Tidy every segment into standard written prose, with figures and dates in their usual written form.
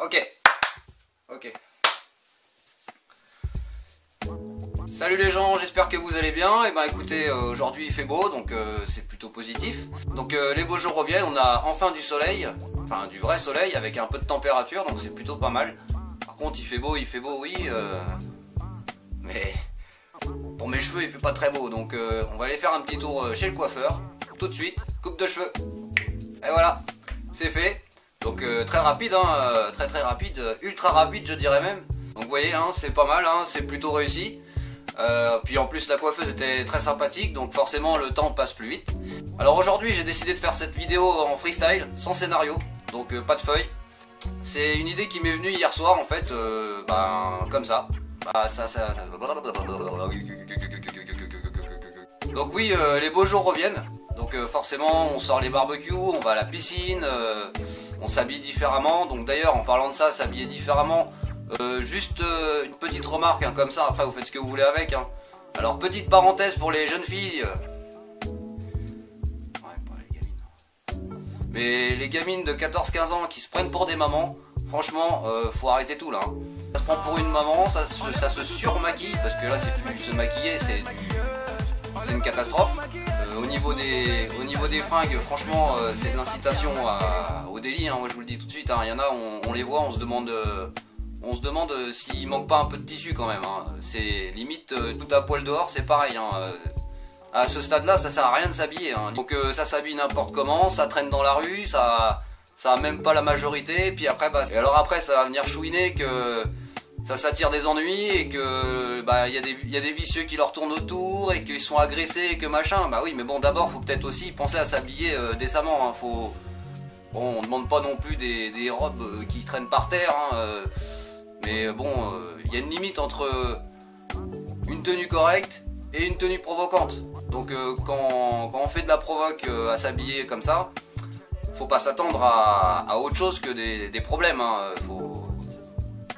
Ok. Ok. Salut les gens, j'espère que vous allez bien. Et ben écoutez, aujourd'hui il fait beau, donc c'est plutôt positif. Donc les beaux jours reviennent, on a enfin du soleil, enfin du vrai soleil avec un peu de température, donc c'est plutôt pas mal. Par contre il fait beau, oui, mais pour mes cheveux il fait pas très beau, donc on va aller faire un petit tour chez le coiffeur, tout de suite, coupe de cheveux. Et voilà, c'est fait. Donc très rapide, hein, très rapide, ultra rapide je dirais même. Donc vous voyez, hein, c'est pas mal, hein, c'est plutôt réussi. Puis en plus la coiffeuse était très sympathique, donc forcément le temps passe plus vite. Alors aujourd'hui j'ai décidé de faire cette vidéo en freestyle, sans scénario, donc pas de feuille. C'est une idée qui m'est venue hier soir en fait, comme ça. Donc oui, les beaux jours reviennent. Donc forcément on sort les barbecues, on va à la piscine, on s'habille différemment. Donc d'ailleurs en parlant de ça, s'habiller différemment, juste une petite remarque, hein, comme ça, après vous faites ce que vous voulez avec, hein. Alors petite parenthèse pour les jeunes filles, ouais, pas les gamines, mais les gamines de 14-15 ans qui se prennent pour des mamans, franchement faut arrêter tout là, hein. Ça se prend pour une maman, ça se surmaquille, parce que là c'est plus se maquiller, c'est une catastrophe. Au niveau des fringues, franchement c'est de l'incitation au délit, hein. Moi je vous le dis tout de suite, hein. Il y en a, on les voit, on se demande s'il manque pas un peu de tissu quand même, hein. C'est limite tout à poil dehors, c'est pareil, hein. À ce stade là ça sert à rien de s'habiller, hein. Donc ça s'habille n'importe comment, ça traîne dans la rue, ça a même pas la majorité, puis après et alors après ça va venir chouiner que ça s'attire des ennuis et que il y a des vicieux qui leur tournent autour et qu'ils sont agressés et que machin. Bah oui, mais bon, d'abord faut peut-être aussi penser à s'habiller décemment, hein. Bon, on demande pas non plus des robes qui traînent par terre, hein. Mais bon, il y a une limite entre une tenue correcte et une tenue provocante. Donc quand on fait de la provoque à s'habiller comme ça, faut pas s'attendre à autre chose que des problèmes, hein.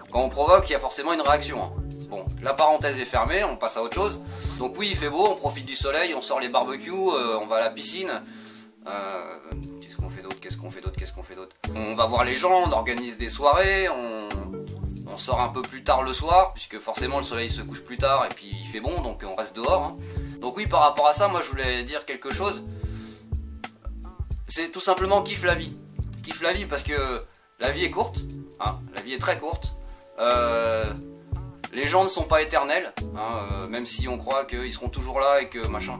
Quand on provoque, il y a forcément une réaction, hein. Bon, la parenthèse est fermée, on passe à autre chose. Donc oui, il fait beau, on profite du soleil, on sort les barbecues, on va à la piscine. Qu'est-ce qu'on fait d'autre? On va voir les gens, on organise des soirées, on sort un peu plus tard le soir, puisque forcément le soleil se couche plus tard et puis il fait bon, donc on reste dehors, hein. Donc oui, par rapport à ça, moi je voulais dire quelque chose. C'est tout simplement kiffe la vie. Kiffe la vie parce que la vie est courte, hein, la vie est très courte. Les gens ne sont pas éternels, hein, même si on croit qu'ils seront toujours là et que machin.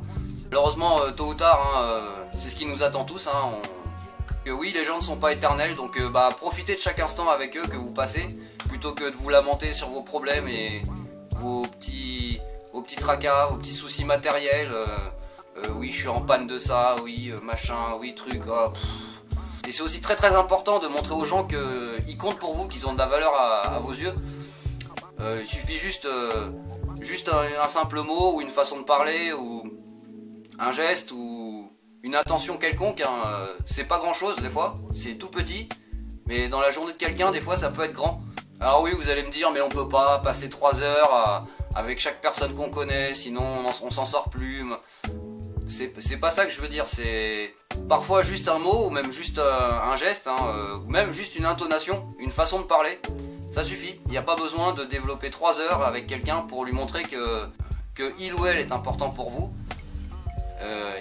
Malheureusement, tôt ou tard, hein, c'est ce qui nous attend tous, hein, que oui, les gens ne sont pas éternels, donc profitez de chaque instant avec eux que vous passez, plutôt que de vous lamenter sur vos problèmes et vos petits tracas, vos petits soucis matériels. Oui, je suis en panne de ça, oui, machin, oui, truc. Oh, et c'est aussi très important de montrer aux gens qu'ils comptent pour vous, qu'ils ont de la valeur à vos yeux. Il suffit juste un simple mot ou une façon de parler ou un geste ou une attention quelconque, hein. C'est pas grand chose des fois, c'est tout petit, mais dans la journée de quelqu'un des fois ça peut être grand. Alors oui, vous allez me dire, mais on peut pas passer 3 heures avec chaque personne qu'on connaît, sinon on s'en sort plus. C'est pas ça que je veux dire, c'est parfois juste un mot ou même juste un geste, hein, ou même juste une intonation, une façon de parler, ça suffit. Il n'y a pas besoin de développer 3 heures avec quelqu'un pour lui montrer que il ou elle est important pour vous,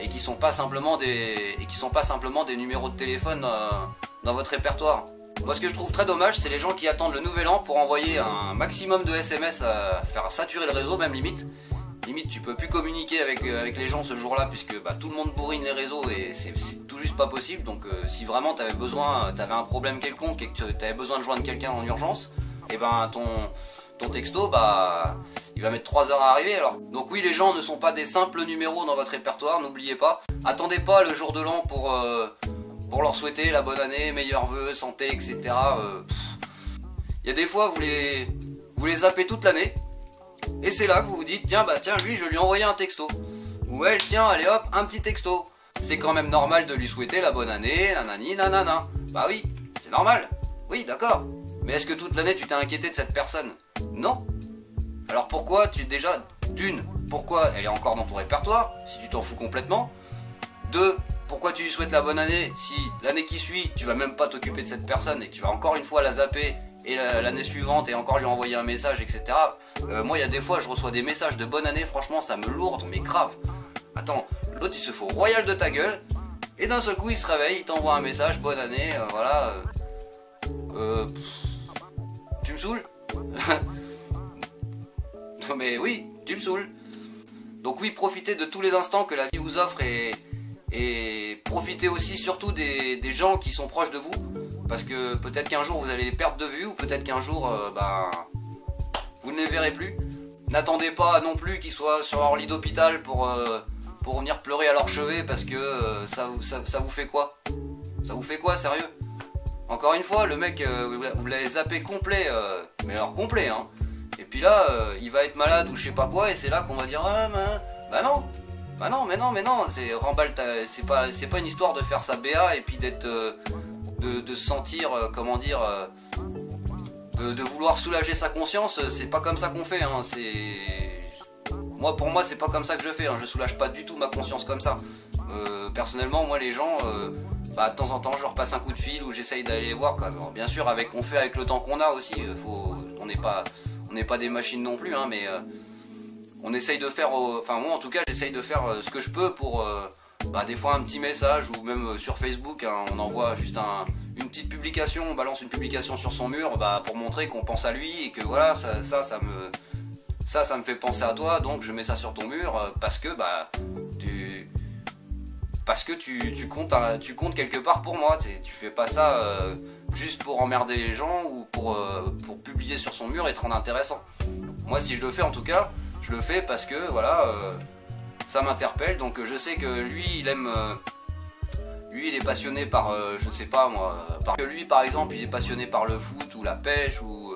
et qui sont pas simplement des numéros de téléphone dans votre répertoire. Moi ce que je trouve très dommage, c'est les gens qui attendent le nouvel an pour envoyer un maximum de SMS, faire saturer le réseau, même limite tu peux plus communiquer avec les gens ce jour-là, puisque tout le monde bourrine les réseaux et c'est tout juste pas possible. Donc si vraiment t'avais un problème quelconque et que t'avais besoin de joindre quelqu'un en urgence, et ton texto il va mettre 3 heures à arriver. Alors donc oui, les gens ne sont pas des simples numéros dans votre répertoire, n'oubliez pas. Attendez pas le jour de l'an pour leur souhaiter la bonne année, meilleurs vœux, santé, etc. Il y a des fois vous les zappez toute l'année. Et c'est là que vous vous dites, tiens, lui, je lui ai envoyé un texto. Ou elle, tiens, allez hop, un petit texto. C'est quand même normal de lui souhaiter la bonne année, nanani, nanana. Bah oui, c'est normal. Oui, d'accord. Mais est-ce que toute l'année tu t'es inquiété de cette personne? Non. Alors pourquoi pourquoi elle est encore dans ton répertoire, si tu t'en fous complètement? 2, pourquoi tu lui souhaites la bonne année si l'année qui suit, tu vas même pas t'occuper de cette personne et que tu vas encore une fois la zapper et l'année suivante et encore lui envoyer un message, etc. Moi il y a des fois je reçois des messages de bonne année, franchement ça me lourde, mais grave. Attends, l'autre il se fout royal de ta gueule, et d'un seul coup il se réveille, il t'envoie un message, bonne année, voilà. Tu me saoules. Mais oui, tu me saoules. Donc oui, profitez de tous les instants que la vie vous offre et profitez aussi surtout des gens qui sont proches de vous. Parce que peut-être qu'un jour vous allez les perdre de vue ou peut-être qu'un jour vous ne les verrez plus. N'attendez pas non plus qu'ils soient sur leur lit d'hôpital pour venir pleurer à leur chevet parce que ça vous fait quoi? Ça vous fait quoi, sérieux? Encore une fois, le mec, vous l'avez zappé complet, mais alors complet, hein. Et puis là, il va être malade ou je sais pas quoi, et c'est là qu'on va dire ah, bah non, mais non, c'est remballe, c'est pas une histoire de faire sa BA et puis d'être, de se sentir, comment dire, de vouloir soulager sa conscience. C'est pas comme ça qu'on fait, hein. Pour moi, c'est pas comme ça que je fais, hein. Je soulage pas du tout ma conscience comme ça. Personnellement, moi, les gens. De temps en temps je leur passe un coup de fil ou j'essaye d'aller les voir. Alors, bien sûr on fait avec le temps qu'on a aussi, on n'est pas des machines non plus, hein, mais on essaye de faire, enfin moi en tout cas j'essaye de faire ce que je peux pour des fois un petit message ou même sur Facebook, hein, on envoie juste une petite publication, on balance une publication sur son mur pour montrer qu'on pense à lui et que voilà ça me fait penser à toi, donc je mets ça sur ton mur parce que tu comptes quelque part pour moi. Tu fais pas ça juste pour emmerder les gens ou pour publier sur son mur et te rendre intéressant. Moi si je le fais en tout cas, je le fais parce que voilà, ça m'interpelle, donc je sais que lui il est passionné par, je ne sais pas moi, que lui par exemple il est passionné par le foot ou la pêche ou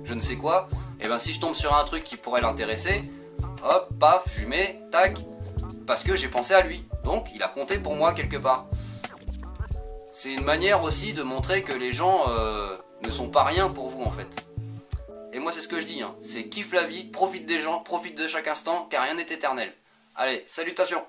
je ne sais quoi, et ben si je tombe sur un truc qui pourrait l'intéresser, hop, paf, je lui mets, tac, parce que j'ai pensé à lui. Donc il a compté pour moi quelque part. C'est une manière aussi de montrer que les gens ne sont pas rien pour vous en fait. Et moi c'est ce que je dis, hein. C'est kiffe la vie, profite des gens, profite de chaque instant, car rien n'est éternel. Allez, salutations!